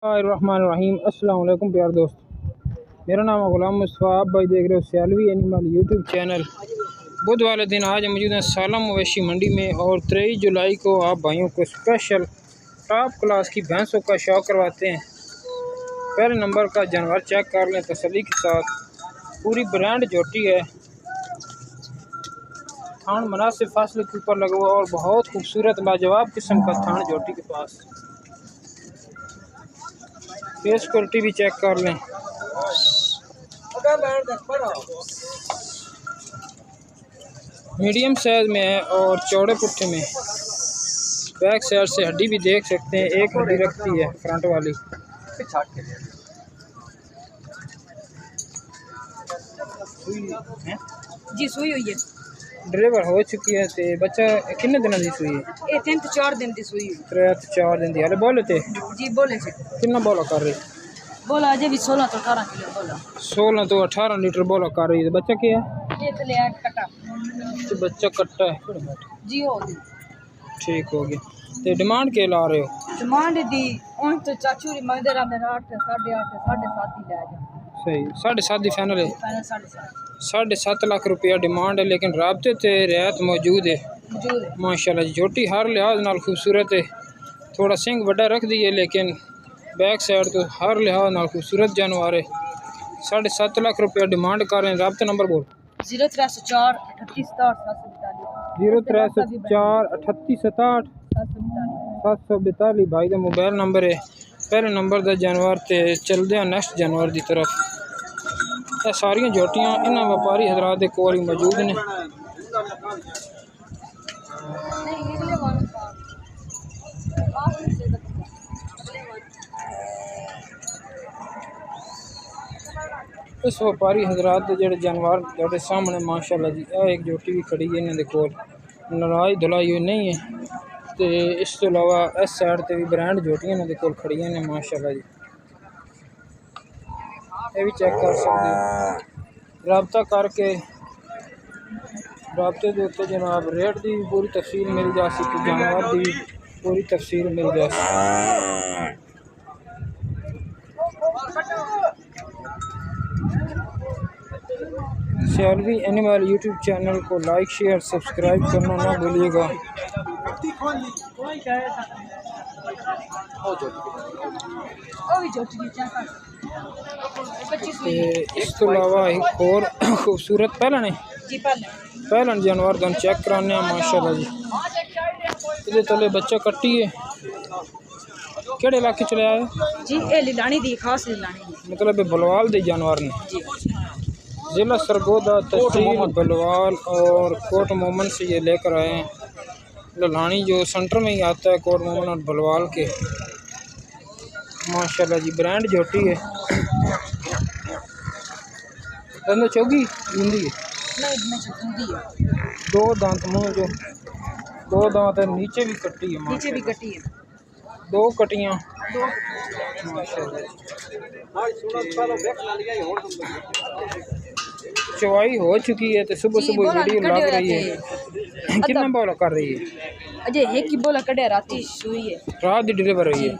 रहीम अस्सलाम वालेकुम प्यार दोस्त, मेरा नाम है गुलाम मुस्तफ़ा। आप भाई देख रहे हो सियालवी एनिमल यूट्यूब चैनल। बुध वाले दिन आज मौजूद हैं सालम मवेशी मंडी में और 23 जुलाई को आप भाइयों को स्पेशल टॉप क्लास की भैंसों का शौक करवाते हैं। पहले नंबर का जानवर चेक कर लें तसल्ली के साथ। पूरी ब्रांड जोटी है, थान मुनासिब फासले के ऊपर लगा हुआ और बहुत खूबसूरत लाजवाब किस्म का थान जोटी के पास। फेस क्वालिटी भी चेक कर लें। मीडियम साइज में है और चौड़े पुट्ठे में। बैक साइड से हड्डी भी देख सकते हैं, एक हड्डी रखती है फ्रंट वाली। जी सुई हुई है, डिलीवर हो चुकी है। ते बच्चा कितने दिन की सुई है? ये 3 दिन की सुई हुई। 4 दिन की हाले बोले थे जी बोले से कितना बोला कर रही? बोला अजय भी 16 तो 18 किलो बोला। 16 तो 18 लीटर बोला कर रही है। बच्चा क्या है? ये चले आठ कटा तो बच्चा कट्टा है जी हो गई। ठीक हो गया। तो डिमांड के ला रहे हो? डिमांड दी उन तो चाचू री मंगदे रहा मेरा 8 8.5 7.5 ही ले जा। सही 7.5 फाइनल है। पहले 7.5 7.5 लाख रुपया डिमांड है, लेकिन राब्ते ते रियायत मौजूद है मौजूद है। माशाल्लाह जी। छोटी हर लिहाज नाल खूबसूरत है। थोड़ा सिंग बड़ा रख दिए, लेकिन बैक साइड तो हर लिहाज नाल खूबसूरत जानवर है। 7.5 लाख रुपया डिमांड कर रहे हैं। राब्ता नंबर बोल। 0304 38 67 0304 38 67 742 भाई का मोबाइल नंबर है। पहले नंबर का जानवर तो चलते हैं नैक्सट जानवर की तरफ। ये सारियां जोटियां इन्होंने व्यापारी हजरात के कोल ही मौजूद ने। इस व्यापारी हजरात के जोड़े जानवर थोड़े सामने माशाल्लाह जी। यह एक जोटी भी खड़ी है इन्होंने कोल, नाराज धुलाई हुई नहीं है। तो इस तो अलावा इस साइड से भी ब्रांड जोटियां इन्होंने कोल खड़ियां ने माशाल्लाह जी। ये भी चेक कर सकते हो। राबता करके राबते के उत्ते जनाब रेट की भी पूरी तफसील मिल जा सकती, जानवर की भी पूरी तफसील मिल जा सकती। सियालवी एनिमल यूट्यूब चैनल को लाइक शेयर सब्सक्राइब करना ना भूलिएगा। इस तो अलावा एक और खूबसूरत पहलन जानवर का चेक कराने माशाल्लाह जी। ये तले बच्चा कट्टी है। केड़े इलाके चले आए जी? ये लीलानी दी खास लीलानी दी, मतलब बलवाल दे जानवर ने। जिला सरगोदा, तहसील बलवाल और कोट मोमन से ये लेकर आए हैं। ललानी जो सेंटर में ही आता है कोट मोमन और बलवाल के। माशाल्लाह जी ब्रांड जोटी है। दंद चौगी जिंदी है, दो दांत मुँह जो दो दांत है, नीचे भी कट्टी है, नीचे भी कटी है, दो कटियाँ माशाल्लाह। चवाई हो चुकी है तो सुबह सुबह वीडियो लग रही है। कितना बोला कर रही है? अजय एक ही बोला कड़े राती सुई है, रात की डिलीवर हुई है।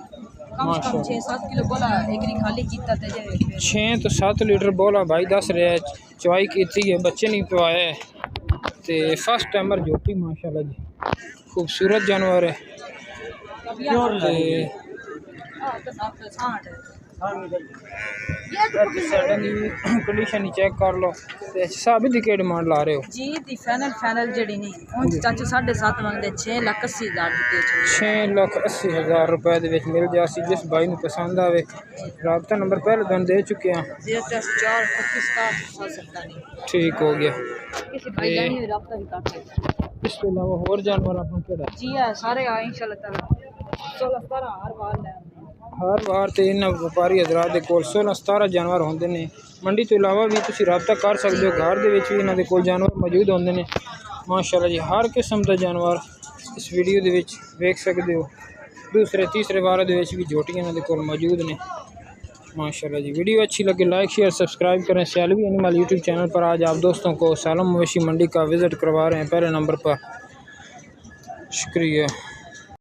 कम से कम 6-7 किलो बोला एक री खाली कीता ते जे 6 तो 7 लीटर बोला भाई दस रहा है। चवाई की है, बच्चे नहीं पवाए है। तो फर्स्ट टाइमर जोटी माशाल्लाह जी, खूबसूरत जानवर है। कंडीशन ही चेक कर लो। साबित की डिमांड ला रहे हो? जी दी फाइनल जड़ी नहीं उन चाचू 7.5 मंगदे 6,80,000 दी। 6,80,000 रुपए दे विच मिल जासी। जिस भाई नूं पसंद आवे राबता नंबर पहले दिन दे चुके हैं। 0304 38 67। ठीक हो गया। किसी भाई जानी हुई राबता भी कर सकते। इस तो अलावा और जानवर आपको केड़ा? जी है सारे आए इंशाल्लाह ताला 16-17 हर बार ले हर बार तो इन व्यापारी हजरात के कोल 16-17 जानवर होंदे ने। मंडी तो अलावा भी तुसीं राबता कर सकते हो। घर दे विच भी इन्हां दे कोल जानवर मौजूद होंदे ने माशाल्लाह जी। हर किस्म का जानवर इस वीडियो दे विच वेख सकते हो। दूसरे तीसरे बार दे विच भी जोटियां इन्हां दे कोल मौजूद ने माशाल्लाह जी। वीडियो अच्छी लगे लाइक शेयर सब्सक्राइब करें। सियालवी एनिमल यूट्यूब चैनल पर आज आप दोस्तों को सालम मवेशी मंडी का विज़िट करवा रहे हैं पहले नंबर पर। शुक्रिया।